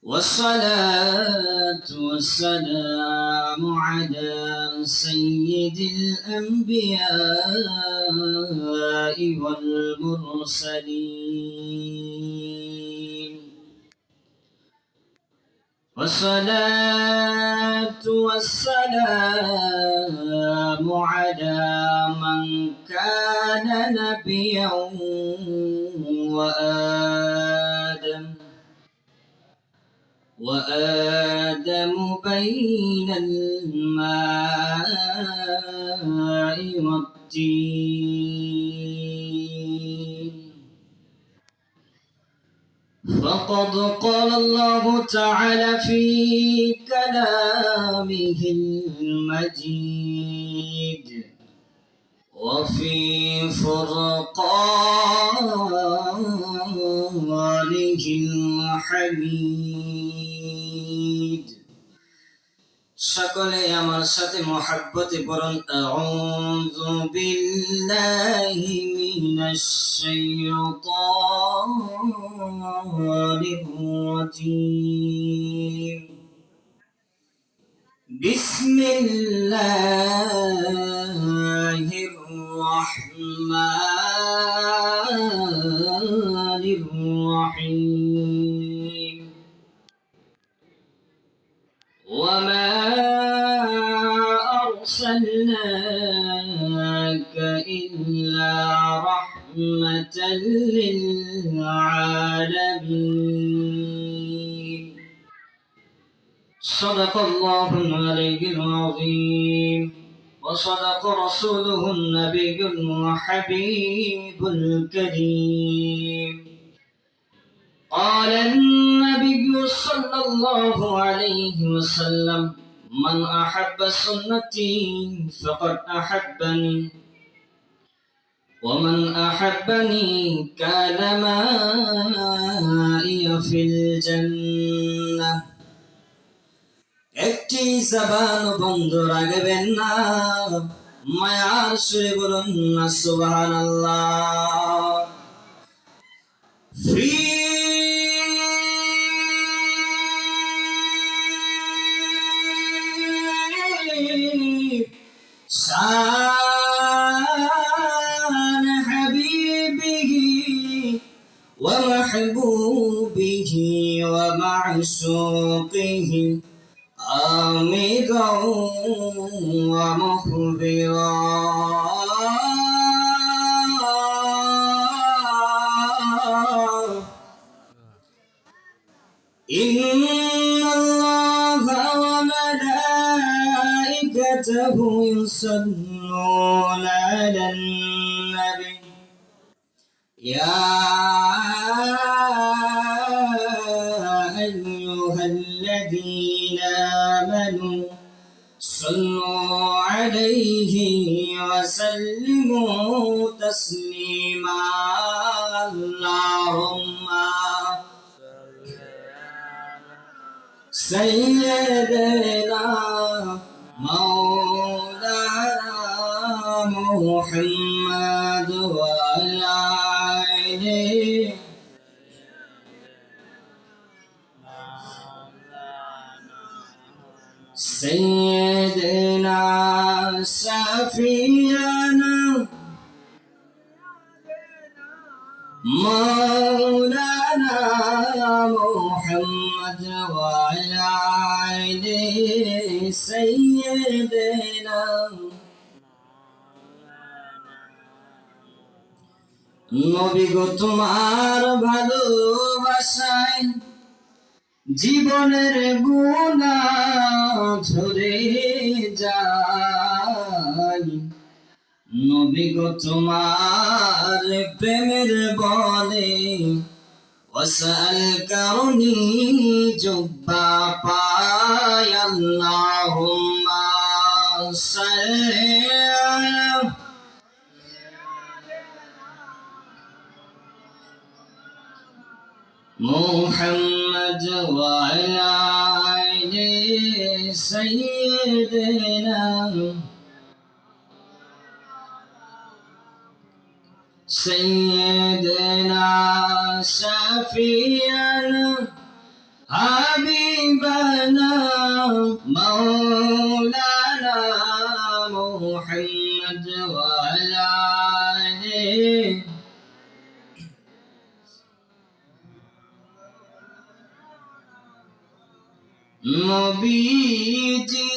والصلاة والسلام على سيد الأنبياء والمرسلين. والصلاة والسلام على من كان نبيا وآدم بين الماء والطين. فقد قال الله تعالى في كلامه المجيد وفي فرقانه الحميد। সকলে আমার সাথে মহব্বতে পড়ুন আউযু বিল্লাহি মিনাশ শাইতানির রাজীম। বিসমিল্লাহির রহমানির রহিম। وما أرسلناك إلا رحمة للعالمين. صدق الله العلي العظيم وصدق رسوله النبي الحبيب الكريم. قال النبي صلى الله عليه وسلم من أحب سنتي فقد أحبني ومن أحبني كان معي في الجنة। একটি জবান বন্ধ রাখবেন না, মায়ার সুরে বলুন না সুবহানাল্লাহ। ফ্রি شان حبيبه ومحبوبه ومعشوقه آمدا ومخبرا. إن الله وملائكته يصلون على النبي يا أيها الذين آمنوا صلوا عليه وسلموا تسليما. اللهم سيدنا مولانا محمد وعلى آله سيدنا شفيعنا مولانا محمد وعلى آله سيدنا. নবী গো তোমার ভালোবাসায় জীবনের গুনাহ ঝরে যায়। নবী গো তোমার প্রেমের বলে ওয়াসাল কারণী জুব্বা পায়। আল্লাহুম্মা সাল্লি আলা মুহাম্মদ ওয়া আলা আলি সাইয়্যিদিনা سيدنا شفيعنا নবীজি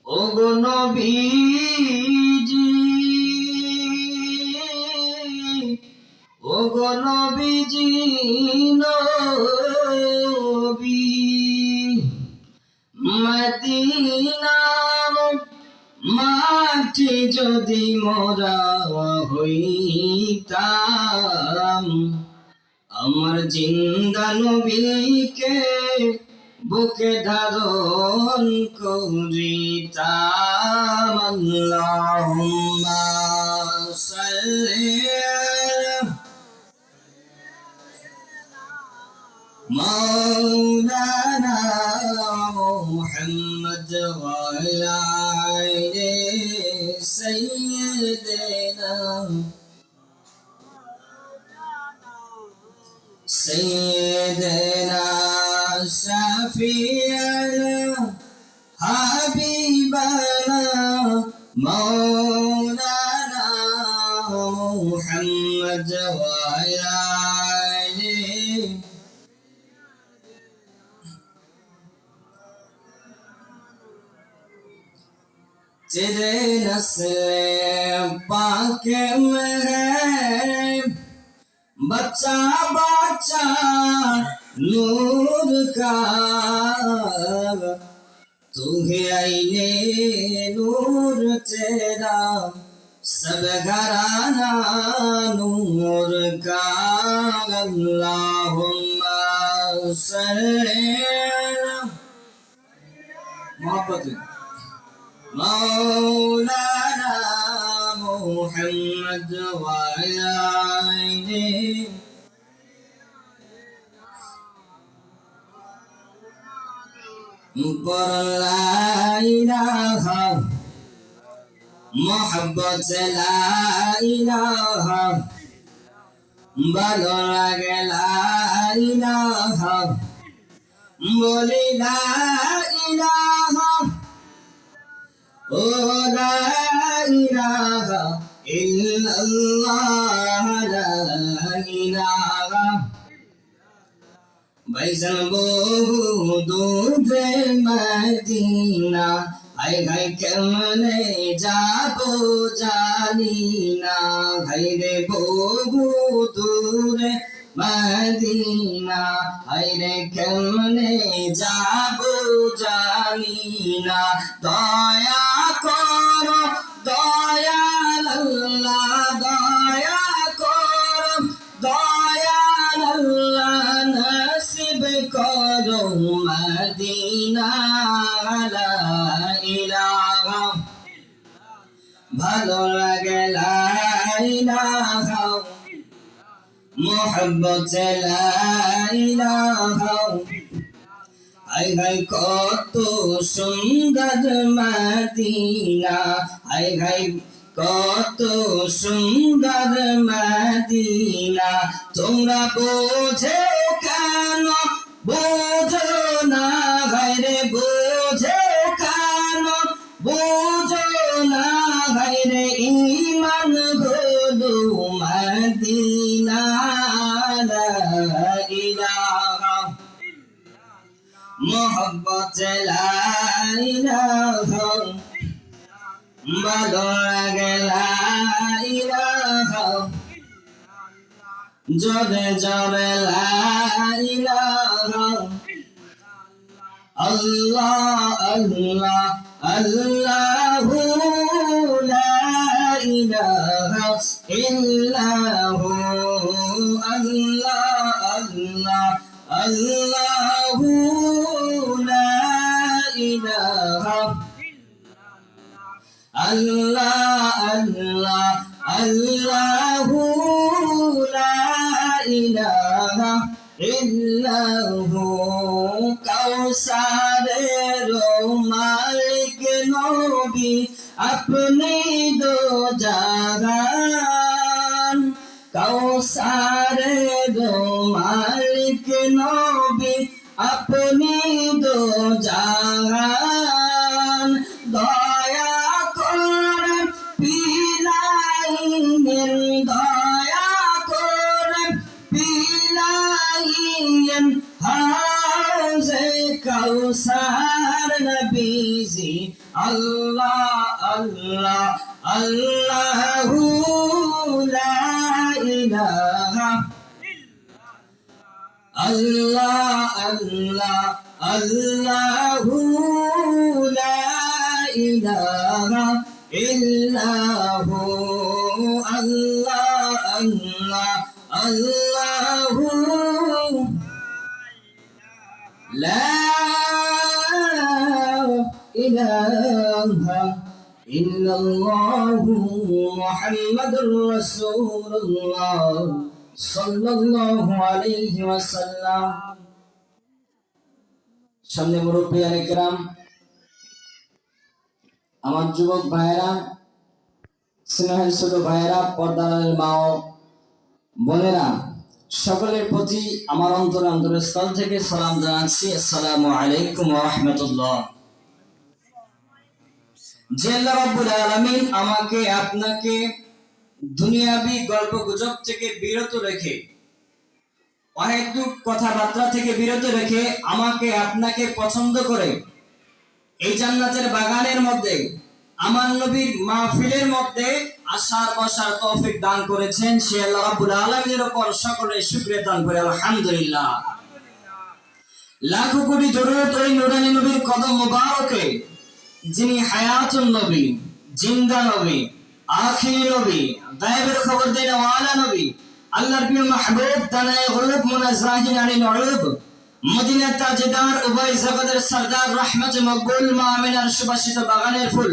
ওগো নবীজি ওগো নবীজি নবী মদিনার মাটি যদি মোরা হইতাম আমার জিন্দা নবীকে বুকে ধারণ করিতাম আল্লাহুম্মা সাল্লি مولانا محمد وعلى آل سيدنا سيدنا شفيعنا حبيبنا مولانا محمد وعلى آله तेरे नस्ल पाक में है बच्चा बच्चा नूर का तू है आईने नूर तेरा सब घराना नूर का अल्लाहुम्मा सल्ली मोहब्बत مولانا محمد وعلى آله قل لا إله محبت لا إله بلغ لا إله بولي لا إله لا إله إلا الله لا إله बैसन बहु दूध मदीना हाय हाय केमने जाबो जानी ना हाय रे बहु दूर मदीना हाय रे केमने जाबो जानी ना दया करो दयाल अल्लाह दया करो दयाल अल्लाह नसीब करो मदीना ला इलाहा ভালো লাগে লা ইলাহা মোহাব্বত লা ইলাহা হাই হাই কত সুন্দর মদিনা হাই হাই কত সুন্দর মদিনা তোমরা বোঝে কেন বোঝো না হায় রে বোঝে কেন বোঝো না হায় রে ঈমান হলো মদিনা লা ইলাহা মোহব্বত লা ইলাহা ভালো লাগে লা ইলাহা জোরে জোরে লা ইলাহা আল্লাহ আল্লাহ আল্লাহু লা ইলাহা ইল্লাহু আল্লাহ আল্লাহ আল্লাহু লা ইলাহা আল্লাহ আল্লাহ আল্লাহু লা ইলাহা ইল্লাহু কাউসারের মালিক নবী আপনি দো জাহান কাউসারের মালিক নবী আপনি দো জাহান দয়া করেন পিলাইনের দয়া করেন পিলাই কাউসার নবীজি আল্লাহ আল্লাহ আল্লাহু লা ইলাহা আল্লাহ আল্লাহ আল্লাহু লা ইলাহা ইল্লাহু আল্লাহ আল্লাহ আল্লাহু লা ইলাহা ইল্লাল্লাহু মুহাম্মাদুর রাসূলুল্লাহ সাল্লাল্লাহু আলাইহি ওয়াসাল্লাম। সামনে মুরব্বিয়ান কিরাম, আমার যুবক ভাইরা, স্নেহের ছোট ভাইরা, পর্দার মা ও বোনেরা, সকলের প্রতি আমার অন্তরস্থল থেকে সালাম জানাচ্ছি। আসসালামু আলাইকুম ওয়া রাহমাতুল্লাহ। যে আল্লাহ রাব্বুল আলামিন আমাকে আপনাকে দুনিয়াবি গল্প গুজব থেকে বিরত রেখে, অহেতুক কথাবার্তা থেকে বিরত রেখে আমাকে আপনাকে পছন্দ করে এই জান্নাতের বাগানের মধ্যে আমার নবীর মাহফিলের মধ্যে আসার বসার তৌফিক দান করেছেন, সে আল্লাহ রাব্বুল আলামিনের উপর সকলে শুকরিয়া দান করে আলহামদুলিল্লাহ। লাখো কোটি দরুদ ওই নূরানী নবীর কদম মোবারকে, যিনি হায়াতুন নবী, জিন্দা নবী, আখিরি নবী, গায়েবের খবর দেন ওয়ালা নবী, আল্লাহর প্রিয় মাহবুব, দানায়ে গুরুব, মুনাজ্জাহিন আনিল উরুব, মদিনার তাজদার, উভয় জগতের সরদার, রহমত মকবুল, মা আমিনার সুবাসিত বাগানের ফুল,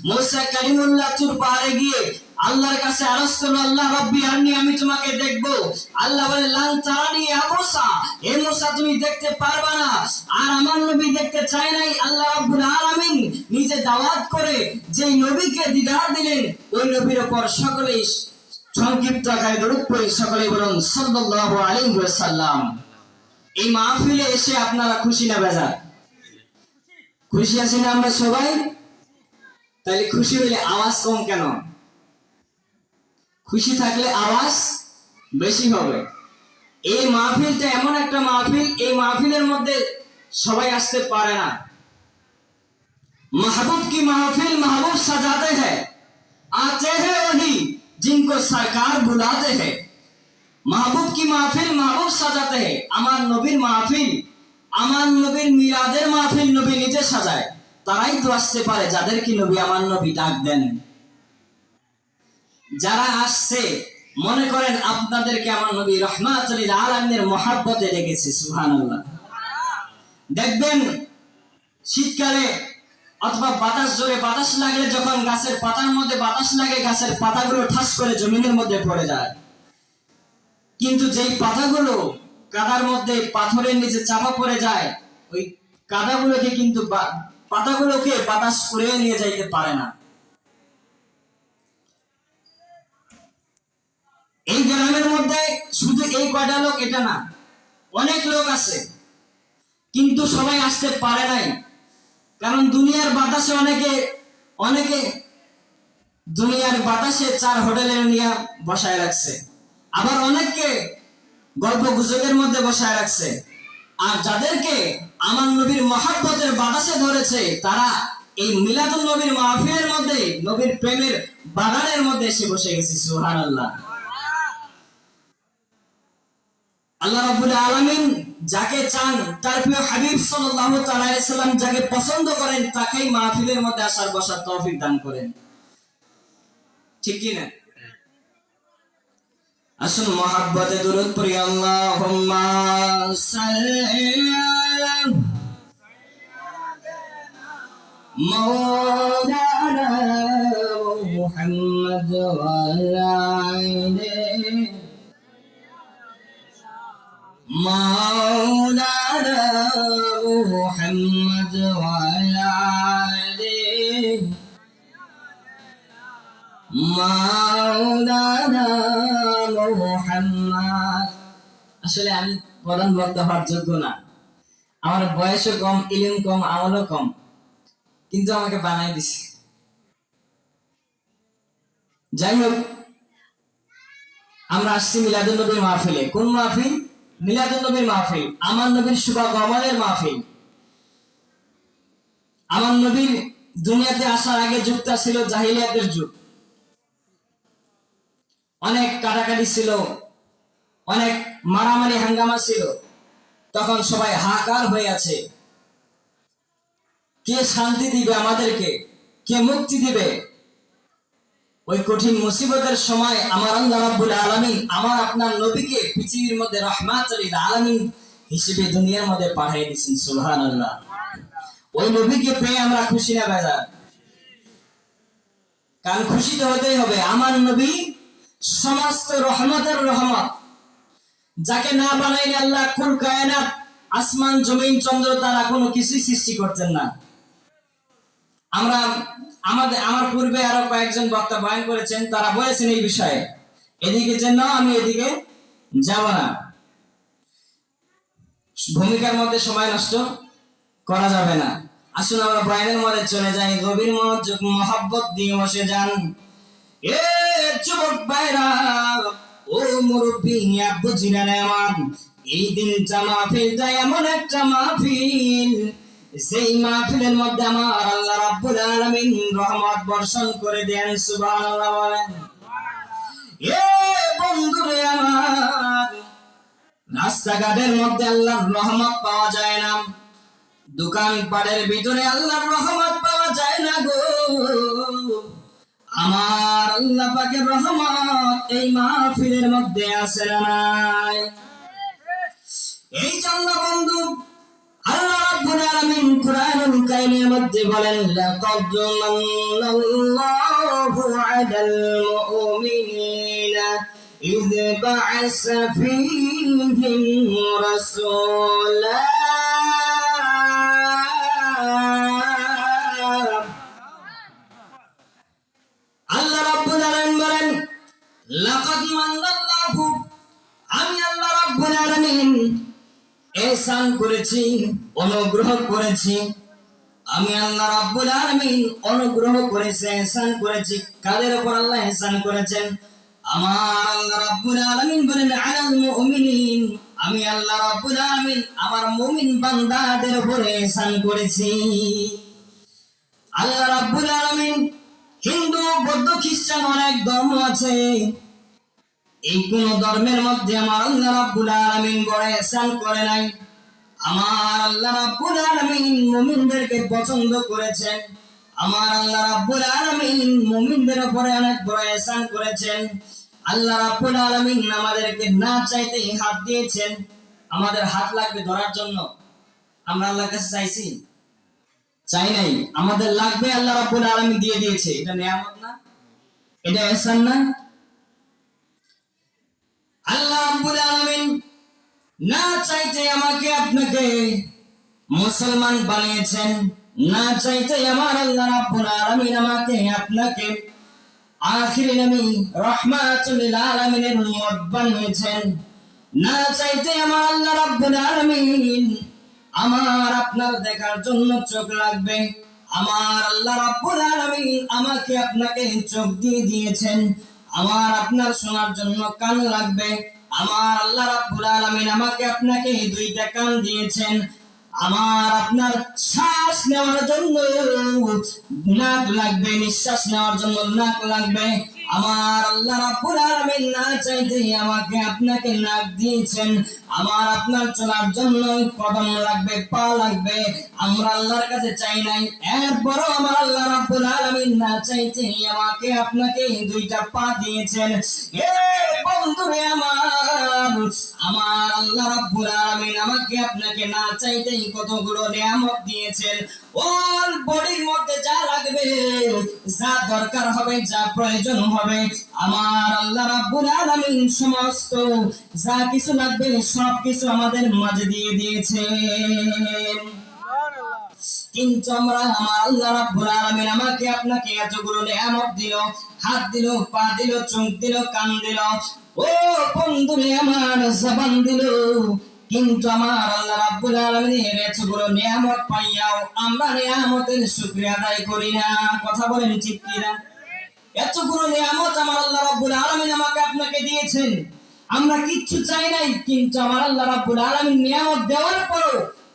মুসা কালিমুল্লাহ তুর পাহাড়ে গিয়ে আল্লাহর কাছে আরজ করলো, আল্লাহ রাব্বি আন্নি, আমি তোমাকে দেখবো। আল্লাহ বলে, লান তারানি ইয়া মুসা, হে মুসা তুমি দেখতে পারবা না। আর আমার নবী দেখতে চায় নাই। আল্লাহ রাব্বুল আলামিন নিজে দাওয়াত করে যেই নবীকে দিদার দিলেন, ওই নবীর উপর সকলেই সংক্ষিপ্ত আকারে দরুদ পড়ে সকলেই বলুন সাল্লাল্লাহু আলাইহি ওয়াসাল্লাম। এই মাহফিলে এসে আপনারা খুশি না বেজার? খুশি আছি না আমরা সবাই? তাহলে খুশি হইলে আওয়াজ কম কেন? খুশি থাকলে আওয়াজ বেশি হবে। এই মাহফিলটা এমন একটা মাহফিল, এই মাহফিলের মধ্যে সবাই আসতে পারে না। महबूब की महफिल महबूब सजाते हैं, आते हैं वही जिनको सरकार बुलाते हैं। महबूब की महफिल महबूब सजाते हैं। আমার নবীর মাহফিল, আমার নবীর মিলাদের মাহফিল নবী নিজে সাজায়। তারাই তো আসতে পারে যাদের কি নবী আমার নবী ডাক দেন। যারা আসছে মনে করেন আপনাদেরকে আমার নবী রাহমাতুল লিল আলামিনের মহব্বতে ডেকেছে। সুবহানাল্লাহ। দেখবেন শীতকালে অথবা বাতাস জোরে বাতাস লাগলে, যখন গাছের পাতার মধ্যে বাতাস লাগে, গাছের পাতাগুলো ঠাস করে জমিনের মধ্যে পড়ে যায়। কিন্তু যেই পাতাগুলো কাদার মধ্যে পাথরের নিচে চাপা পড়ে যায়, ওই কাদাগুলোকে কিন্তু পাতাগুলোকে বাতাস উড়িয়ে নিয়ে যাইতে পারে না। এই গ্রামের মধ্যে শুধু এই কয়টা লোক এটা না, অনেক লোক আছে, কিন্তু সবাই আসতে পারে নাই। কারণ দুনিয়ার বাতাসে অনেকে দুনিয়ার বাতাসে 4 হোটেলে নিয়ে বসায় রাখছে, আবার অনেককে গল্প গুজবের মধ্যে বসায় রাখছে। আর যাদেরকে আমার নবীর মহব্বতের বাতাসে ধরেছে, তারা এই মিলাদুন নবীর মাহফিলের মধ্যে, নবীর প্রেমের বাগানের মধ্যে এসে বসে গেছে। সুবহানাল্লাহ। আল্লাহ রাব্বুল আলামিন যাকে চান, তার প্রিয় হাবিব সাল্লাল্লাহু তাআলা আলাইহি সাল্লাম যাকে পছন্দ করেন, তাকেই মাহফিলের মধ্যে আসার বসার তৌফিক দান করেন। ঠিক কি না? আসুন মহব্বতে দুরূদ পড়ি। আল্লাহুম্মা সাল্লি আলা মাওলানা মুহাম্মদ ওয়া আলা আলিহি মাওলানা মুহাম্মদ ওয়া আলা আলিহি মাওলানা মুহাম্মদ। আসলে আমি প্রধান বক্তা হওয়ার যোগ্য না, আমার বয়সও কম, ইলম কম, আমলও কম, কিন্তু আমাকে বানাই দিছে। যাই হোক, আমরা আসছি মিলাদুন নবীর মাহফিলে। কোন মাহফিল? মিলাদুন নবীর মাহফিল, আমার নবীর শুভাগমনের মাহফিল। আমার নবীর দুনিয়াতে আসার আগে যুগটা ছিল জাহিলিয়াতের যুগ। অনেক কাটাকাটি ছিল, অনেক মারামারি হাঙ্গামা ছিল। তখন সবাই হাহাকার হয়ে আছে, কে শান্তি দিবে আমাদেরকে, কে মুক্তি দিবে। ওই কঠিন মুসিবতের সময় আমার আল্লাহ রাব্বুল আলামিন আমার আপনার নবীকে পৃথিবীর মধ্যে রাহমাতুল লিল আলামিন হিসেবে দুনিয়ার মধ্যে পাঠিয়ে দিয়েছেন। সুবহানাল্লাহ। ওই নবীকে পেয়ে আমরা খুশি না বেজার? কারণ খুশি তো হতেই হবে। আমার নবী সমস্ত রহমতের রহমত, যাকে না বানাইলে আল্লাহ কুল কায়নাত, আসমান জমিন চন্দ্র তারা কোনো কিছুই সৃষ্টি করতেন না। আমরা আমার পূর্বে আরো কয়েকজন বক্তা বয়ান করেছেন, তারা বলেছেন এই বিষয়ে। এদিকে যে না, আমি এদিকে যাব না, ভূমিকার মধ্যে সময় নষ্ট করা যাবে না। আসুন আমরা বয়ানের মধ্যে চলে যাই, গভীর মনোযোগ মহব্বত দিয়ে বসে যান। এ যুবক ভাইরা, ও মুরব্বী আব্বু জিরানে আমার, এই দিনটা মাহফিলটা এমন একটা মাহফিল, সেই মাহফিলের মধ্যে আমার আল্লাহ রাব্বুল আলামিন রহমত বর্ষণ করে দেন। সুবহানাল্লাহ বলেন। এ বন্ধুরে আমার, রাস্তাঘাটের মধ্যে আল্লাহর রহমত পাওয়া যায় না, দোকান পাড়ের ভিতরে আল্লাহর রহমত পাওয়া যায় না গো। আমার আল্লাহ পাকের রহমত এই মাহফিলের মধ্যে আছে না নাই? এই জন্য বন্ধু আল্লাহ রাব্বুল আলামিন কুরআনুল কারীমের মধ্যে বলেন, লাকাদ মান্নাল্লাহু আলাল মুমিনিনা ইয বা'আসা ফীহিম রাসূলা। আল্লাহ রাব্বুল আলামিন বলেন, লাকাদ মান্নাল্লাহু, আমি আল্লাহ রাব্বুল আলামিন ihsan করেছি, অনুগ্রহ করেছি। আমি আল্লাহ রাব্বুল আলামিন অনুগ্রহ করেছি, ihsan করেছি। কাদের উপর আল্লাহ ihsan করেছেন? আমার আল্লাহ রাব্বুল আলামিন বলেন, আলাল মুমিনিন, আমি আল্লাহ রাব্বুল আলামিন আমার মুমিন বান্দাদের উপর ihsan করেছি। আল্লাহ রাব্বুল আলামিন, হিন্দু বৌদ্ধ খ্রিস্টান অনেক ধর্ম আছে, এই কোন ধর্মের মধ্যে আমার আল্লাহ রাব্বুল আলামিন বড় ihsan করে নাই। আমার আল্লাহ রাব্বুল আলামিন মুমিনদেরকে পছন্দ করেছেন। আমার আল্লাহ রাব্বুল আলামিন মুমিনদের উপরে অনেক বড় ihsan করেছেন। আল্লাহ রাব্বুল আলামিন আমাদেরকে না চাইতেই হাত দিয়েছেন। আমাদের হাত লাগবে ধরার জন্য, আমরা আল্লাহর কাছে চাইছি? চাই নাই। আমাদের লাগবে, আল্লাহ রাব্বুল আলামিন দিয়ে দিয়েছে। এটা নিয়ামত না? এটা ihsan না? আল্লাহ রাব্বুল আলামিন না চাইতে আমাকে আপনাকে মুসলমান বানিয়েছেন, না চাইতে আমার আল্লাহ রাব্বুল আলামিন আমাকে আপনাকে আখিরি নবী রাহমাতুল লিল আলামিনের উম্মত বানিয়েছেন। না চাইতে আমার আল্লাহ রাব্বুল আলামিন আমার আপনার দেখার জন্য চোখ লাগবে। আমার আল্লাহ রাব্বুল আলামিন আমাকে আপনাকে চোখ দিয়ে দিয়েছেন। আমার আপনার শোনার জন্য কান লাগবে। আমার আল্লাহ রাব্বুল আলামিন আমাকে আপনাকে দুইটা কান দিয়েছেন। আমার আপনার শ্বাস নেওয়ার জন্য নাক লাগবে, নিঃশ্বাস নেওয়ার জন্য নাক লাগবে। আমার আল্লাহ রাব্বুল আলামিন না চাইতেই আমাকে আপনাকে নাক দিয়েছেন। আমার আপনার চলার জন্য কদম লাগবে, পা লাগবে। আমরা আল্লাহর কাছে চাই নাই, এরপরও আমার আল্লাহ রাব্বুল আলামিন না চাইতেই আমাকে আপনাকে দুইটা পা দিয়েছেন। এ বন্ধুরে আমার আল্লাহ রাব্বুল আলামিন আমাকে আপনাকে না চাইতেই কতগুলো নিয়ামত দিয়েছেন। ওর বডির মধ্যে যা লাগবে, যা দরকার হবে, যা প্রয়োজন হবে, আমার আল্লাহ রাব্বুল আলামিন সমস্ত যা কিছু লাগবে সব কিছু আমাদের মাঝে দিয়ে দিয়েছেন। কিন্তু আমরা আমার আল্লাহ রাব্বুল আলামিন আমাকে আপনাকে এতগুলো নিয়ামত দিল, হাত দিল, পা দিল, চোখ দিল, কান দিল, ও বন্ধুরে আমার জবান দিল, কিন্তু আমার আল্লাহ রাব্বুল আলামিনের এতগুলো নিয়ামত পাইয়াও আমরা নিয়ামতের শুকরিয়া আদায় করি না। কথা বলেন ঠিক কিনা? এতগুলো নিয়ামত আমার আল্লাহ রাব্বুল আলামিন আমাকে আপনাকে দিয়েছেন, আমরা কিচ্ছু চাই নাই, কিন্তু আমার আল্লাহ রাব্বুল আলামিন নিয়ামত দেওয়ার পর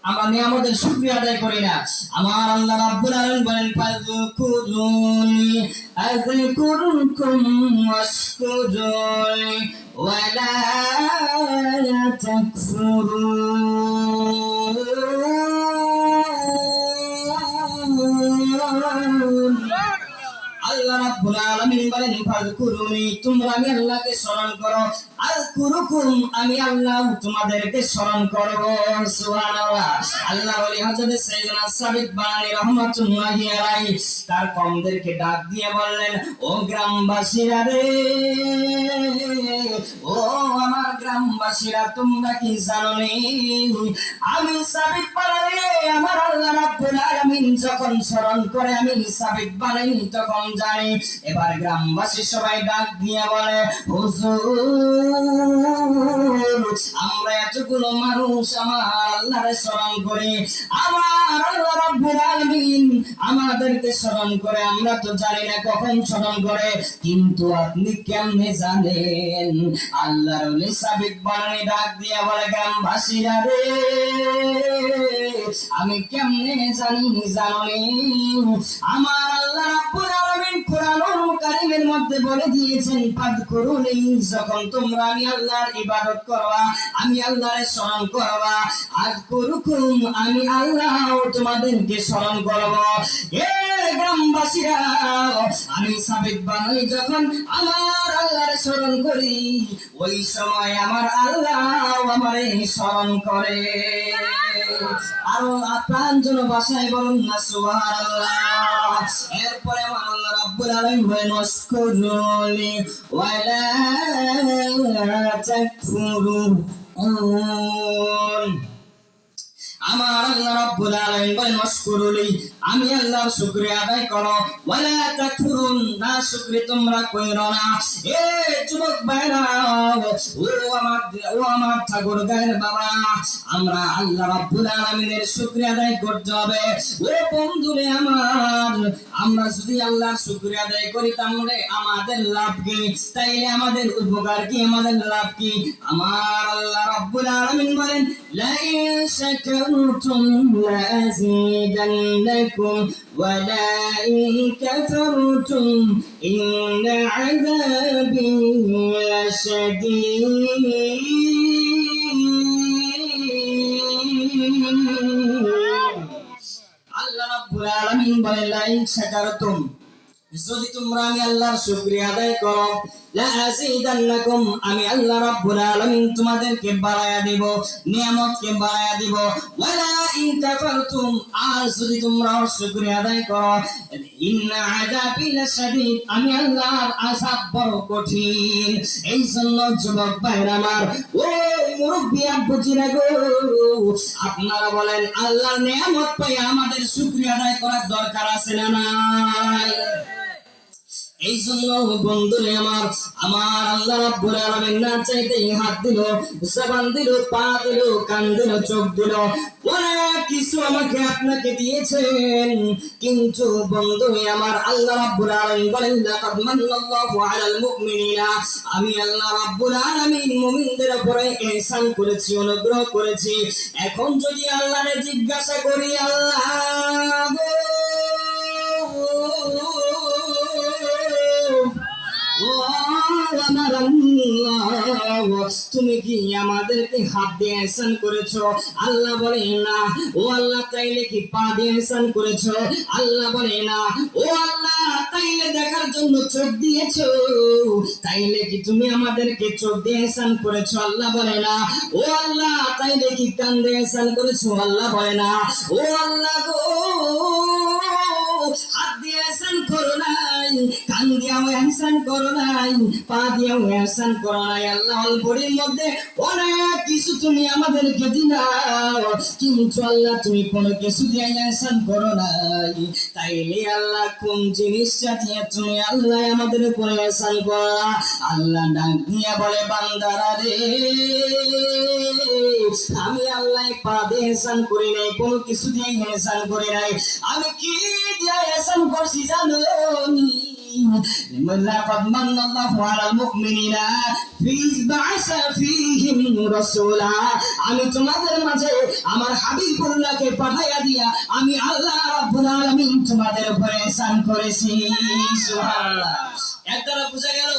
আমরা নিয়ামতের শুকরিয়া আদায় করি না। আমার আল্লাহ রাব্বুল আলামিন বলেন ফাযকুরুনি আযকুরকুম ওয়াশকুরুনি ওয়া লা তাকফুরুন। আল্লাহ রাব্বুল আলামিন বলেন ফাযকুরুনি, তোমরা আমি আল্লাহকে স্মরণ করো, আযকুরুকুম, আমি আল্লাহ তোমাদেরকে স্মরণ করব। সুবহানাল্লাহ। আল্লাহ ওলি হযরত সাইয়েদনা সাবিত বানী রাহমাতুল্লাহি আলাইহি তার কওমদেরকে ডাক দিয়ে বললেন, ও গ্রামবাসীরা রে, ও আমার গ্রামবাসীরা, তোমরা কি জানো নি আমি সাবিত বানী আমার আল্লাহ রাব্বুল আলামিন যখন স্মরণ করে আমি সাবিত বানী তখন জানি। এবার গ্রামবাসী সবাই ডাক দিয়ে বলে, হুজুর, আমরা এতগুলো মানুষ আমার আল্লাহর স্মরণ করি, আমার আল্লাহ রাব্বুল আলামিন আমাদেরকে স্মরণ করে, আমরা তো জানি না কখন স্মরণ করে, কিন্তু আপনি কেমনে জানেন? আল্লাহর ওলি সাবিত বানী ডাক দিয়ে বলে, গ্রামবাসীরা রে, আমি কেমনে জানি জানি? আমার আল্লাহ রাব্বুল আলামিন কোরআনুল কারীমের মধ্যে বলে দিয়েছেন, ফাযকুরুনি, যখন তোমরা আমি আল্লাহর ইবাদত করবা, আমি আল্লাহর স্মরণ করবা, আযকুরুকুম, আমি আল্লাহ তোমাদেরকে স্মরণ করব। এ গ্রামবাসীরা, আমি সাবিত বানী যখন আমার আল্লাহর স্মরণ করি, ওই সময় আমার আল্লাহ আমারে স্মরণ করে। আর প্রাণ যেন বাসায় বলুন না সুবহানাল্লাহ। এরপরে আমার আল্লাহ রাব্বুল আলামিন বলেন, ওয়াশকুরুনি ওয়া লা তাকফুরুন। আমার আল্লাহ রাব্বুল আলামিন বলেন, ওয়াশকুরুনি, আমি আল্লাহর শুকরিয়া আদায় করো, ওয়ালা তাকফুরুন, না শুকরিয়া তোমরা কইরো না। এ যুবক ভাইরা, ও আমার ঠাকুর গায়ের বাবা, আমরা আল্লাহ রাব্বুল আলামিনের শুকরিয়া আদায় করতে হবে। ও বন্ধুরে আমার, আমরা যদি আল্লাহর শুকরিয়া আদায় করি তাহলে আমাদের লাভ কি? তাইলে আমাদের উপকার কি? আমাদের লাভ কি? আমার আল্লাহ রাব্বুল আলামিন বলেন, লা ইন শাকারতুম লাযীদান্নাকুম ওয়া লা ইন কাফারতুম ইন্না আযাবি লাশাদীদ। আল্লাহ রাব্বুল আলামিন বলেন, লা ইন শাকারতুম, যদি তোমরা আমি আল্লাহর শুকরিয়া আদায় করো, লা আযীদান্নাকুম, আমি আল্লাহ রাব্বুল আলামিন তোমাদেরকে বাড়ায়া দেব, নিয়ামতকে বাড়ায়া দেব। ওয়ালা ইন কাফারতুম, আর যদি তোমরা শুকরিয়া আদায় করো, ইন্না আযাবি লাশাদীদ, আমি আল্লাহর আযাব বড় কঠিন। এই জন্য যুবক ভাইরা আমার, ও মুরব্বি আব্বুজিরা গো, আপনারা বলেন আল্লাহর নিয়ামত পাই আমাদের শুকরিয়া আদায় করার দরকার আছে না নাই? এই জন্য বন্ধুরে আমার, আমার আল্লাহ রাব্বুল আলামিন না চাইতেই হাত দিল, জবান দিল, পা দিল, কান দিল, চোখ দিল, অনেক কিছু আমাকে আপনাকে দিয়েছেন। কিন্তু বন্ধুরে আমার, আল্লাহ রাব্বুল আলামিন বলেন, লাকাদ মান্নাল্লাহু আলাল মুমিনিনা, আমি আল্লাহ রাব্বুল আলামিন মুমিনদের উপরে ইহসান করেছি, অনুগ্রহ করেছি। এখন যদি আল্লাহরে জিজ্ঞাসা করি, আল্লাহ তুমি কি আমাদেরকে হাত দিয়ে ইহসান করেছো? আল্লাহ বলে না। ও আল্লাহ, তাইলে কি পা দিয়ে ইহসান করেছো? আল্লাহ বলে না। ও আল্লাহ, তাইলে দেখার জন্য চোখ দিয়েছো? তাইলে কি তুমি আমাদেরকে চোখ দিয়ে ইহসান করেছো? আল্লাহ বলে না। ও আল্লাহ, তাইলে কি কান দিয়ে ইহসান করেছো? আল্লাহ বলে না। ও আল্লাহ গো, হাত দিয়ে ইহসান করো নাই, কান দিয়েও ইহসান করো নাই, পা দিয়েও ইহসান করো নাই। আল্লাহ বড়ির মধ্যে অনেক কিছু তুমি আমাদেরকে দিলাও, কিন্তু আল্লাহ তুমি কোনো কিছু দিয়ে ইহসান করো নাই। তাইলে আল্লাহ কোন জিনিসটা দিয়ে তুমি আল্লাহ আমাদের উপরে ইহসান করো? আল্লাহ ডাক দিয়ে বলে, বান্দারা রে, আমি আল্লাহ পা দিয়ে ইহসান করি নাই, কোনো কিছু দিয়ে ইহসান করি নাই। আমি কি দিয়ে ইহসান করছি জানো? লাকাদ মান্নাল্লাহু আলাল মুমিনিনা ফিজ বা'সা ফীহিম রাসূলা, আমি তোমাদের মাঝে আমার হাবিবুল্লাহকে পাঠাইয়া দিয়া আমি আল্লাহ রাব্বুল আলামিন তোমাদের উপরে ihsan করেছি। সুবহানাল্লাহ। এর দ্বারা বোঝা গেল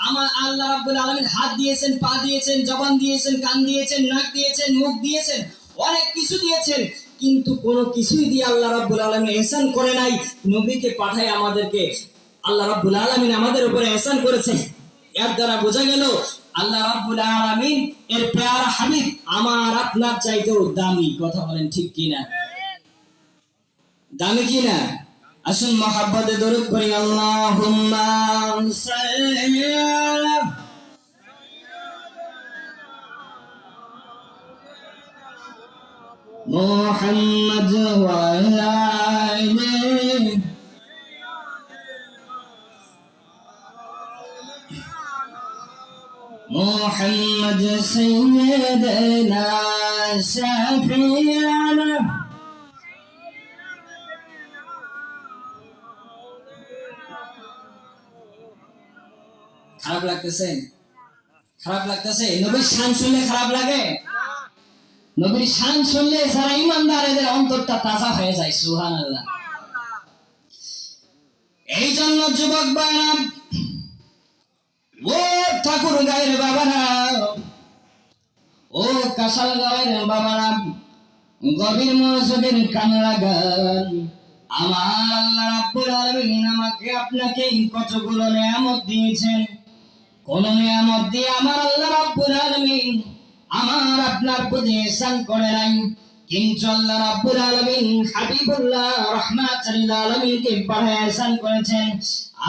আমার আল্লাহ রাব্বুল আলামিন হাত দিয়েছেন, পা দিয়েছেন, জবান দিয়েছেন, কান দিয়েছেন, নাক দিয়েছেন, মুখ দিয়েছেন, অনেক কিছু দিয়েছেন, কিন্তু কোনো কিছুই দিয়ে আল্লাহ রাব্বুল আলামিন ihsan করে নাই। নবীকে পাঠায় আমাদেরকে আল্লাহ রাব্বুল আলামিন আমাদের উপরে ihsan করেছে। এর দ্বারা বোঝা গেল আল্লাহ রাব্বুল আলামিন এর প্যারা হাবিব আমার আপনার চাইতেও দামি। কথা বলেন ঠিক কিনা? দামি কিনা? আসুন মহব্বতে দরুদ পড়ি। আল্লাহুম্মা সাল্লি আলা মুহাম্মাদ ওয়া আলা আলি মুহাম্মদ সাইয়্যিদানা শাফি'ানা। খারাপ লাগতেছে? খারাপ লাগতেছে? নবীর শান শুনলে খারাপ লাগে? নবীর শান শুনলে যারা ঈমানদার এদের অন্তরটা তাজা হয়ে যায়। সুবহানাল্লাহ। এই জন্য যুবক ভাইরা, ও ঠাকুর গায়ের বাবারা, ও কাশাল গায়ের বাবারা, গভীর মনোযোগের কান লাগান। আমার আল্লাহ রাব্বুল আলামিন আমাকে আপনাকে কতগুলো নিয়ামত দিয়েছেন। কোন নিয়ামত দিয়ে আমার আল্লাহ রাব্বুল আলামিন আমার আপনার প্রতি ihsan করে নাই, কিন্তু আল্লাহ রাব্বুল আলামিন হাবিবুল্লাহ রাহমাতুল লিল আলামিনকে পাঠায় ihsan করেছেন।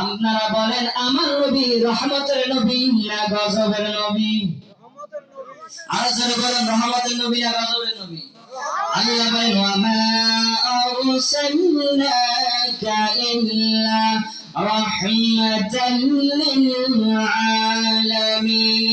আপনারা বলেন আমার নবী রহমতের নবী না গজবের নবী? আর যারা বলেন রহমতের নবী না গজবের নবী? আল্লাহ বলেন ওয়া মা আরসালনাকা ইল্লা রাহমাতাল লিল আলামিন।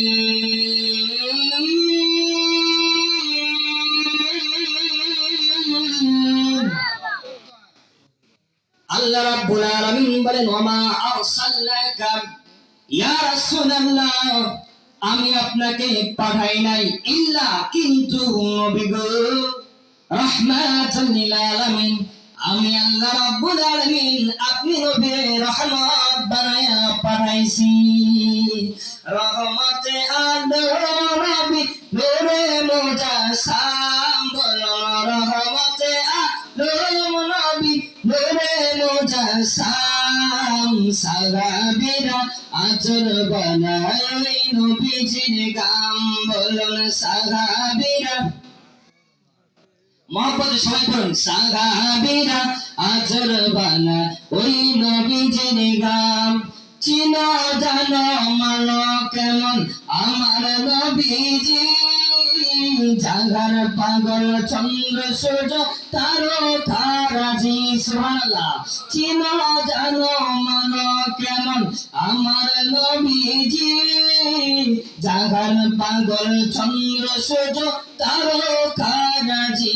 আল্লাহ রাব্বুল আলামিন বলেন ওয়া মা আরসালনাকা ইয়া রাসূলুল্লাহ, আমি আপনাকে পাঠাই নাই ইল্লা কিন্তু নবী গো রাহমাতাল লিল আলামিন, আমি আল্লাহ রাব্বুল আলামিন আপনি নবী রহমত বানায়া পাঠাইছি। রহমতে আলম নবী নূরে মুজাসসাম, বলো রহমতে আলম নবী নূরে মুজাসসাম। সাহাবীরা আচর বানায় নবীজির গাম, বলুন সাহাবীরা মহব্বতে সবাই পড়ুন, সাহাবীরা আচর বানায় ওই নবীজির গাম। চিনো জানো মানো কেমন আমার নবীজি, জাগার পাগল চন্দ্র সূর্য তারকারাজি। সুবহানাল্লাহ। চিনো জানো মানো কেমন আমার নবীজি, জাগার পাগল চন্দ্র সূর্য তারকারাজি।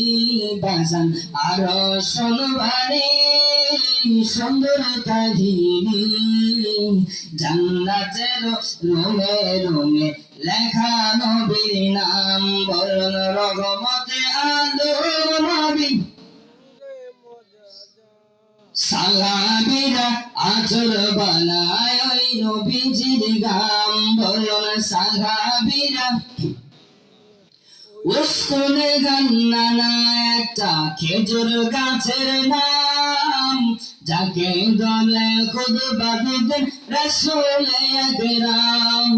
বাজান আরো শুনবারে সুন্দর কাহিনী, জান্নাতের রঙে রঙে লেখা নবীর নাম, বলুন রহমতে আলম নবী। সাহাবীরা আচর বানায় ওই নবীজির গাম, বলুন সাহাবীরা। উস্কুনে গান্নানা একটা খেজুর গাছের নাম, যাকে দলে খুতবা দিতেন রাসূল আকরাম।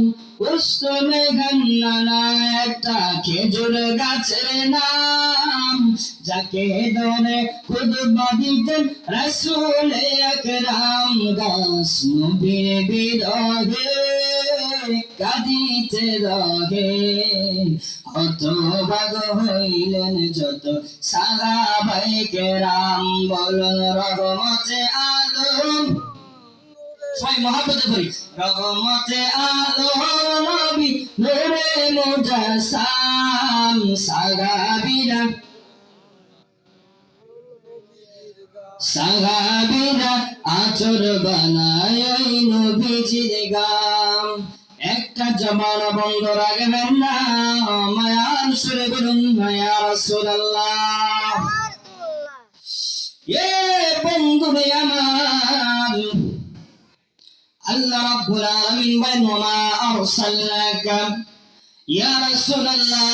উস্কুনে গান্নানা একটা খেজুর গাছের নাম, যাকে দলে খুতবা দিতেন রাসূল আকরাম। গাছ নবীর বিরহে কাঁদিতে রহে, হতভাগ হইলেন যত সাহাবায়ে কেরাম, বলুন রহমতে আলম। সবাই মহব্বতে পড়ি, রহমতে আলম নবী নূরে মুজাসসাম। সাহাবীরা আচর বানায় এই নবীজির গাম। একটা জমানা বন্ধ রাখবেন না, মায়ার সুরে বলুন না ইয়া রাসূলুল্লাহ। এ বন্ধুরে আমার, আল্লাহ রাব্বুল আলামিন বলেন ওয়া আরসালনাকা ইয়া রাসূলুল্লাহ,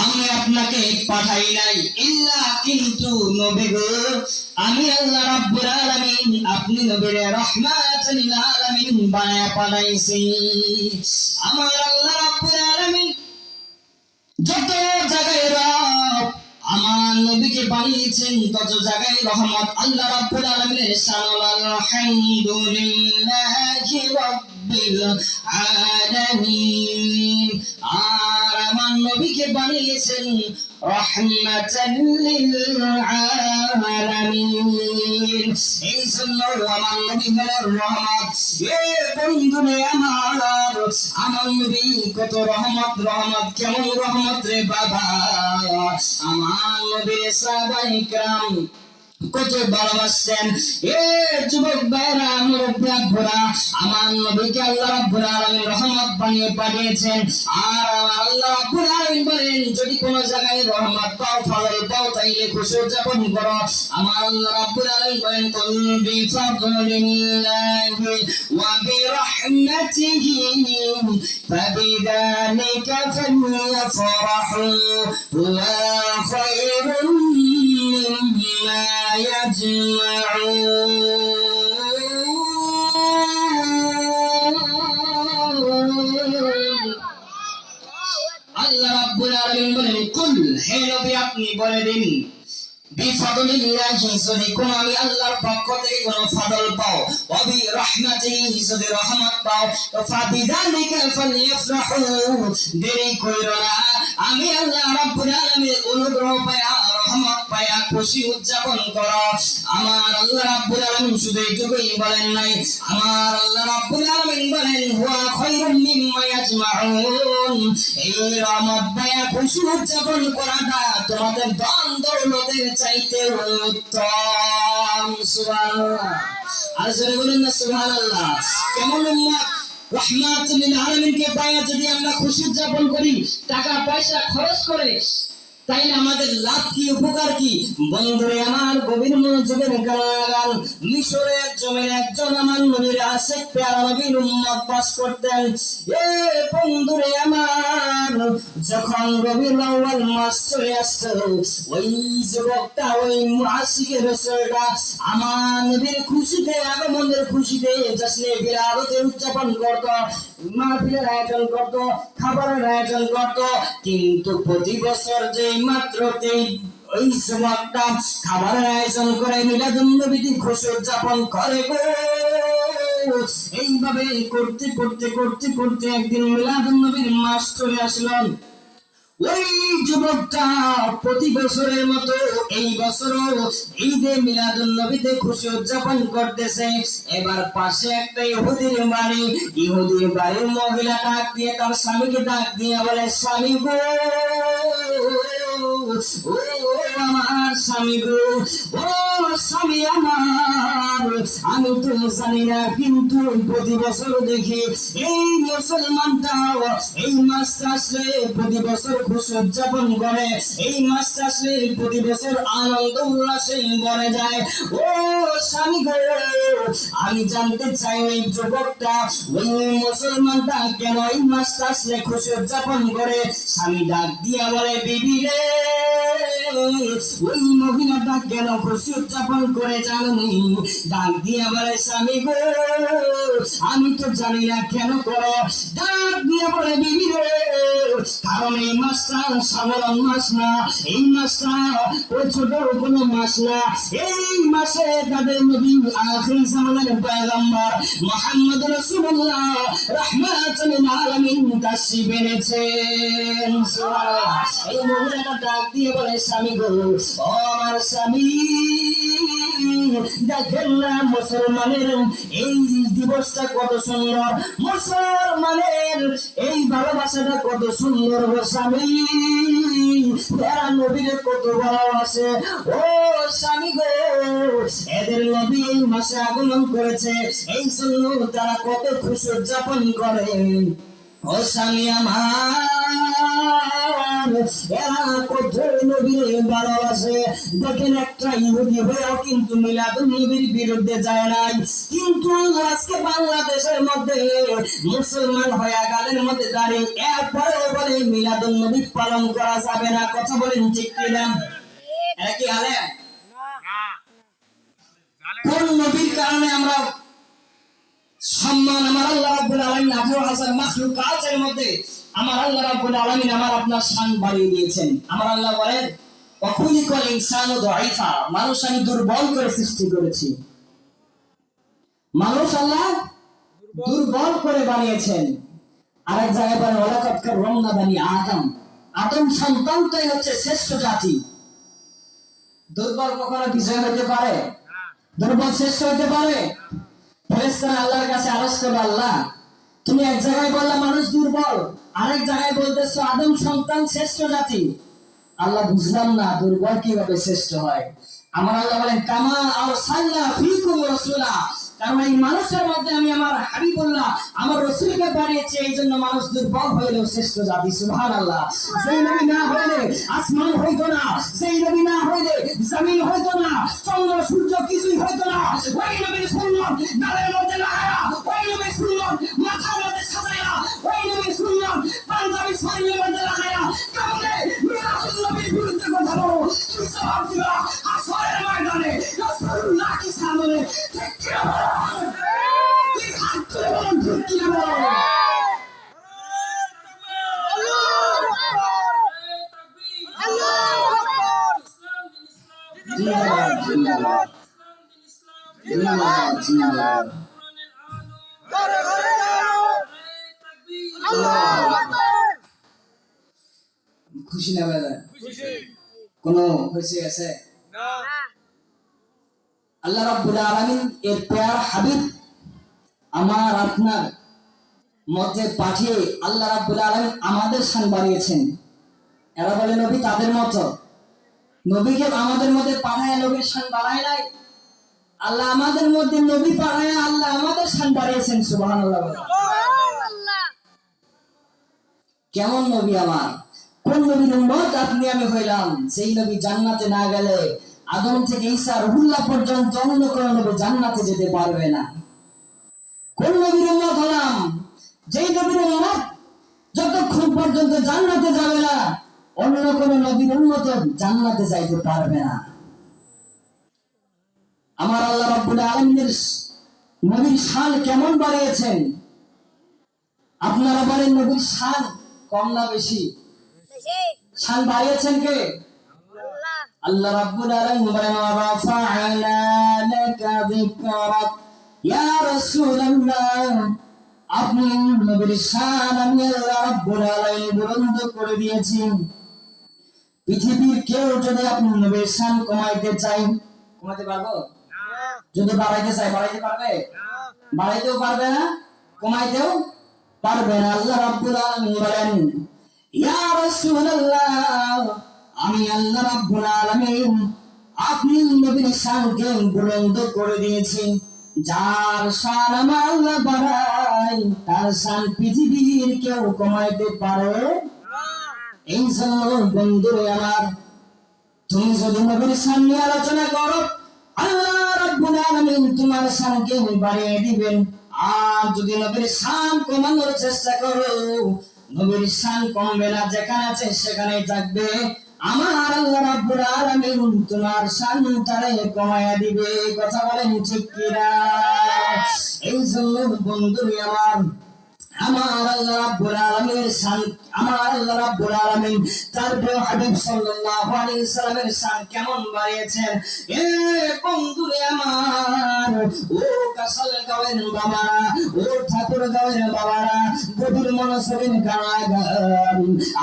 আমি আপনাকে পাঠাই নাই ইল্লা কিন্তু নবী গো, আমি আল্লাহ রাব্বুল আলামিন আপনি নবীরে রাহমাতাল লিল আলামিন বানায়া পাঠাইছি। আমার আল্লাহ রাব্বুল আলামিন যত জায়গায় রব আমার নবীকে বানিয়েছেন, তত জায়গায় রহমত। আল্লাহ রাব্বুল আলামিনের শান আলহামদুলিল্লাহি রাব্বিল আলামিন। আর আমার নবীকে বানিয়েছেন রাহমাতাল লিল আলামিন। এই জন্য আমার নবী হলেন রহমত। এ বন্ধুরে আমার, আমার নবী কত রহমত, রহমত কেমন রহমত রে বাবা। আমার নবীর সাহাবায়ে কেরাম কত ভালোবাসতেন। এ যুবক ভাইরা, মুরব্বি আব্বুরা, আমার নবীকে আল্লাহ রাব্বুল আলামিন রহমত বানিয়ে পাঠিয়েছেন। আর আমার আল্লাহ রাব্বুল আলামিন বলেন যদি কোন জায়গায় রহমত পাও, ফজল পাও, তাইলে খুশি উদযাপন করো। আমার আল্লাহ রাব্বুল আলামিন বলেন কুল বিফাদলিল্লাহি ওয়া বিরহমাতিহি ফাবিযালিকা ফালইফরাহু হুয়া খায়রুম মিম্মা يجمعون। আল্লাহ রাব্বুল আলামিন বলেন কুল, হে নবী আপনি বলে দিন, বিফাদলিল্লাহি যদি কোন আমি আল্লাহর পক্ষ থেকে কোন ফজল পাও, ওয়া বিরহমাতিহি যদি রহমত পাও, তো ফাবিযালিকা ফালইফরাহু, দেরি কইরো না, আমি আল্লাহ রাব্বুল আলামিনের অনুগ্রহ পায়া, রহমত পায়া খুশি উদযাপন করো। আমার আল্লাহ রাব্বুল আলামিন শুধু এইটুকুই বলেন নাই, আমার আল্লাহ রাব্বুল আলামিন বলেন হুয়া খায়রুম মিম্মা ইয়াজমাউন, এই রহমত পায়া খুশি উদযাপন করাটা তোমাদের দান দৌলতের চাইতে উত্তম। সুবহানাল্লাহ, আর জোরে বলেন না সুবহানাল্লাহ। কেমন উম্মত, রাহমাতুল লিল আলামিনকে পায়া যদি আমরা খুশি উদযাপন করি, টাকা পয়সা খরচ করে, তাইলে আমাদের লাভ কি, উপকার কি? বন্ধুরে আমার, গভীর মনোযোগের গান। মিশরের জমিনে একজন আমার নবীর আশিক প্যারা নবীর উম্মত বাস করতেন। এ বন্ধুরে আমার, যখন রবিউল আউয়াল মাস চলে আসতো, ওই যুবকটা, ওই আশিকের রাসূলটা আমার নবীর খুশিতে, আগমনের খুশিতে জশ্নে বিলাদতে উদযাপন করত, মাহফিলের আয়োজন করত, খাবারের আয়োজন করত। কিন্তু প্রতি বছর যে মাত্র ওই যুবকটা খাবারের আয়োজন করে, মিলাদুন নবীর খুশি উদযাপন করে গো। এইভাবে করতে করতে করতে করতে একদিন মিলাদুন নবীর মাস চলে আসলো। ওই যুবকটা প্রতি বছরের মতো এই বছরও ঈদে মিলাদুন নবীতে খুশি উদযাপন করতেছে। এবার পাশে একটা ইহুদির বাড়ি, ইহুদির বাড়ির মহিলা ডাক দিয়ে তার স্বামীকে ডাক দিয়ে বলে, স্বামী গো, ও আমার স্বামী গো, ও স্বামী আমার, আমি তো জানি না, কিন্তু প্রতি বছর দেখি এই মুসলমানটা এই মাসটা আসলে প্রতি বছর খুশি উদযাপন করে, এই মাসটা আসলে প্রতি বছর আনন্দ উল্লাসে ভরে যায়। ও স্বামী গো, আমি জানতে চাই ওই যুবকটা, ওই মুসলমানটা কেন এই মাসটা আসলে খুশি উদযাপন করে? স্বামী ডাক দিয়া বলে, বিবি রে, ওই মহিলাটা কেন খুশি উদযাপন করে জানি? ডাক দিয়া বলে, স্বামী গো, আমি তো জানি না কেন করো। ডাক দিয়া বলে, বিবি রে, কারণ এই মাসটা সাধারণ মাস না, এই মাসটা ওই ছোট কোনো মাস না, এই মাসে তাদের নবী আখির জামানার পয়গম্বর মুহাম্মদ রাসূলুল্লাহ রাহমাতুল লিল আলামিন তাশরীফ এনেছেন। সুবহানাল্লাহ। এই মহিলাটা ডাক দিয়ে বলে, স্বামী গো, ও আমার স্বামী, দেখেন না মুসলমানের এই দিবসটা কত সুন্দর, মুসলমানের এই ভালোবাসাটা কত সুন্দর গো স্বামী, এরা নবীরে কত ভালোবাসে। ও স্বামী গো, এত এদের নবী এই মাসে আগমন করেছে, এই জন্য তারা কত খুশি উদযাপন করে। ও স্বামী আমার, এরা কত নবীর ভালোবাসে। দেখেন একটা ইহুদি হয়েও কিন্তু মিলাদুন নবীর বিরুদ্ধে যায় নাই, কিন্তু আজকে বাংলাদেশের মধ্যে মুসলমান হয়ে গালের মধ্যে দাঁড়িয়ে এরপরে বলে মিলাদুন নবী পালন করা যাবে না। কথা বলেন ঠিক কিনা? কি হালে কোন নবীর কারণে আমরা সম্মান আমার আল্লাহ রাব্বুল আলামিন 18,000 মাখলুকাতের মধ্যে আমার আল্লাহ রাব্বুল আলামিন আমার আপনার শান বাড়িয়ে দিয়েছেন। আমার আল্লাহ বলেন ওয়াকুলিকাল ইনসানু দাঈফা, মানুষ আমি দুর্বল করে সৃষ্টি করেছি। মানুষ আল্লাহ দুর্বল করে বানিয়েছেন। আরেক জায়গায় বলেন ওয়ালাকাদ কাররামনা বানি আদম, আদম সন্তানটাই হচ্ছে শ্রেষ্ঠ জাতি। দুর্বল কখনো বিজয় হতে পারে? দুর্বল শ্রেষ্ঠ হতে পারে? ফেরেশতারা আল্লাহর কাছে আরজ করে, আল্লাহ তুমি এক জায়গায় বললা মানুষ দুর্বল, আরেক জায়গায় বলতেছো আদম সন্তান শ্রেষ্ঠ জাতি। আল্লাহ বুঝলাম না দুর্বল কিভাবে শ্রেষ্ঠ হয়। আমার আল্লাহ বলেন কামা আরসালনা ফীকুম রাসূলা, কারণ এই মানুষের মধ্যে আমি আমার হাবিবুল্লাহ আমার রাসূলকে পাঠিয়েছি, এইজন্য মানুষ দুর্বল হইলেও শ্রেষ্ঠ জাতি। সুবহানাল্লাহ। যেই নবী না হইলে আসমান হইতো না, যেই নবী না হইলে জমিন হইতো না, চন্দ্র সূর্য কিছুই হইতো না। ওই নবীর সুন্নাত গালের মধ্যে লাগায়া, ওই নবীর সুন্নাত মাথার মধ্যে সাজায়া, ওই নবীর সুন্নাত পাঞ্জাবি শরীরের মধ্যে লাগায়া কামনে মিরাজুল নবীর বিরুদ্ধে কথা বলো, কি জবাব দিবা আসরের ময়দানে? রাসূলুল্লাহ কি সামনে ঠিক কি বলো? কি হাত তুলে বলো ঠিক কি বলো? জিন্দাবাদ জিন্দাবাদ জিন্দাবাদ জিন্দাবাদ। খুশি না বেলা? কোনো খুশি আছে না? আল্লাহ রাব্বুল আলামিন এর প্যার হাবিব আমার আপনার মধ্যে পাঠিয়ে আল্লাহ রাব্বুল আলামিন আমাদের শান বাড়িয়েছেন। এরা বলে নবী তাদের মতো, নবীকে আমাদের মধ্যে পাঠায় নবীর শান বাড়ায় নাই। আল্লাহ আমাদের মধ্যে নবী পাঠায় আল্লাহ আমাদের শান বাড়িয়েছেন। সুবহানাল্লাহ। কেমন নবী আমার, কোন নবীর উম্মত আপনি আমি হইলাম? সেই নবী জান্নাতে না গেলে আদম থেকে ঈসা রুহুল্লাহ পর্যন্ত অন্য কোন নবী জান্নাতে যেতে পারবে না। কোন নবীর উম্মত হলাম? যেই নবীর উম্মত যতক্ষণ পর্যন্ত জান্নাতে যাবে না অন্য কোন নবীর উম্মত জান্নাতে যাইতে পারবে না। আমার আল্লাহ রাব্বুল আলামিনের নবীর শান কেমন বাড়িয়েছেন? আপনারা বলেন নবীর শান কম না বেশি? শান বাড়িয়েছেন কে? আল্লাহ রাব্বুল আলামিন বলেন রাফা'না লাকা যিকরাক ইয়া রাসূলুল্লাহ, আপনি নবীর শান আমি আল্লাহ রাব্বুল আলামিন বুলন্দ করে দিয়েছি। পৃথিবীর কেউ যদি আপনি নবীর শান কমাইতে চাই কমাইতে পারবো? যদি বাড়াইতে চাই বাড়াইতে পারবে? বাড়াইতেও পারবে না, কমাইতেও পারবে না। আল্লাহ রাব্বুল আলামিন বলেন ইয়া রাসূলুল্লাহ, আমি আল্লাহ রাব্বুল আলামিন আপনি নবীর শানকে বুলন্দ করে দিয়েছি। যার শান আমার আল্লাহ বাড়ায় তার শান পৃথিবীর কেউ কমাইতে পারে না। এই জন্য বন্ধুরে আমার, তুমি যদি নবীর শান নিয়ে আলোচনা করো আল্লাহ রাব্বুল আলামিন তোমার শানকে বাড়িয়ে দিবেন। আর যদি নবীর শান কমানোর চেষ্টা করো নবীর শান কমবে না, যেখানে আছে সেখানেই থাকবে। আমার আল্লাহ রাব্বুল আলামিন তোমার শানটারে কমায়া দিবে। কথা বলেন ঠিক কিনা? এই জন্য বন্ধুরে আমার আল্লাহ রাব্বুল আলামিনের শান, আমার আল্লাহ রাব্বুল আলামিন তার প্রিয় হাবিব সাল্লাল্লাহু আলাইহি সাল্লামের শান কেমন বাড়িয়েছেন। এ বন্ধুরে আমার, ও কাসালগাঁওয়ের বাবারা, ও ঠাকুরগাঁওয়ের বাবারা, গভীর মনোযোগের কারাগার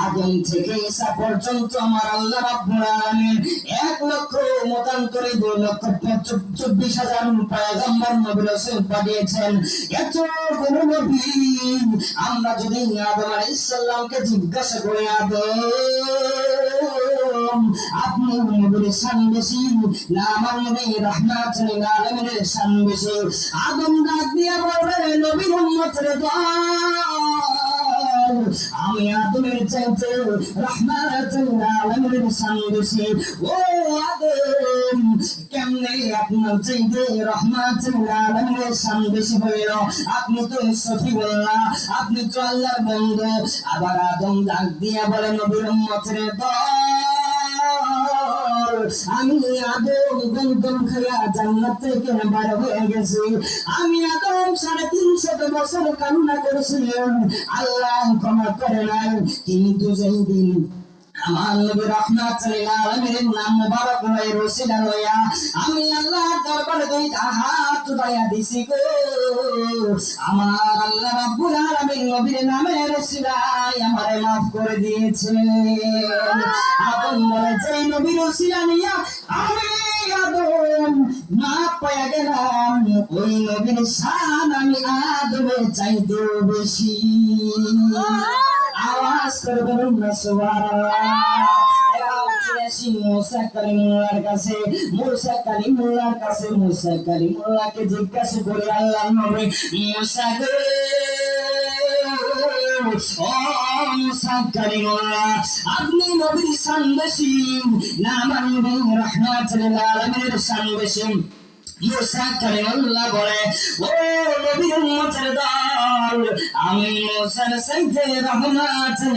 আদম থেকে ঈসা পর্যন্ত আমার আল্লাহ রাব্বুল আলামিন 1,00,000 মতান্তরে 2,24,000 পয়গম্বর নবী রাসূল পাঠিয়েছেন। এত বড় নবী আমরা যদি আদম আলাইহিস সালামকে জিজ্ঞাসা করি, আদম আপনি নবীর শান বেশি না আমার নবী রাহমাতুল লিল আলামিনের শান বেশি? আদম ডাক দিয়া বলবে নবীর উম্মতের দল, আমি আদমের চাইতে রাহমাতুল লিল আলামিনের শান বেশি। ও আদম, কেমনে আপনার চাইতে রাহমাতুল লিল আলামিনের শান বেশি হইল? আপনি তো সফিউল্লাহ, আপনি তো আল্লাহর বন্ধু। আবার আদম ডাক দিয়া বলে নবীর উম্মতের দল, আমি আদম গন্তম খাইয়া জান্নাত থেকে বার হয়ে গেছি। আমি আদম 350 বছর কান্না করেছিলাম, আল্লাহ ক্ষমা করে নাই। কিন্তু যেই দিন আমার নবী রাহমাতুল লিল আলামিনের নাম মুবারক লয়ে রসিলা লইয়া আমি আল্লাহর দরবারে দুইটা হাত উঠাইয়া দিছি গো, আমার আল্লাহ রাব্বুল আলামিন নবীর নামের রসিলায় আমারে maaf করে দিয়েছে। আদম বলে যে নবীর রসিলা নিয়া আমি আদম মাপ পাইয়া গেলাম, ওই নবীর শান আমি আদমের চাইতেও বেশি। আওয়াজ করে বলুন না সুবহানাল্লাহ। মুসা কালিমুল্লাহর কাছে, মুসা কালিমুল্লাহকে জিজ্ঞাসা করে আল্লাহ নবী, মুসা গো, ও মুসা কালিমুল্লাহ, আপনি নবীর শান বেশি না আমার নবী রাহমাতুল লিল আলামিনের শান বেশি? মুসা কালিমুল্লাহ বলে, ও নবীর উম্মতের দল, আমি মুসার চাইতে রাহমাতুল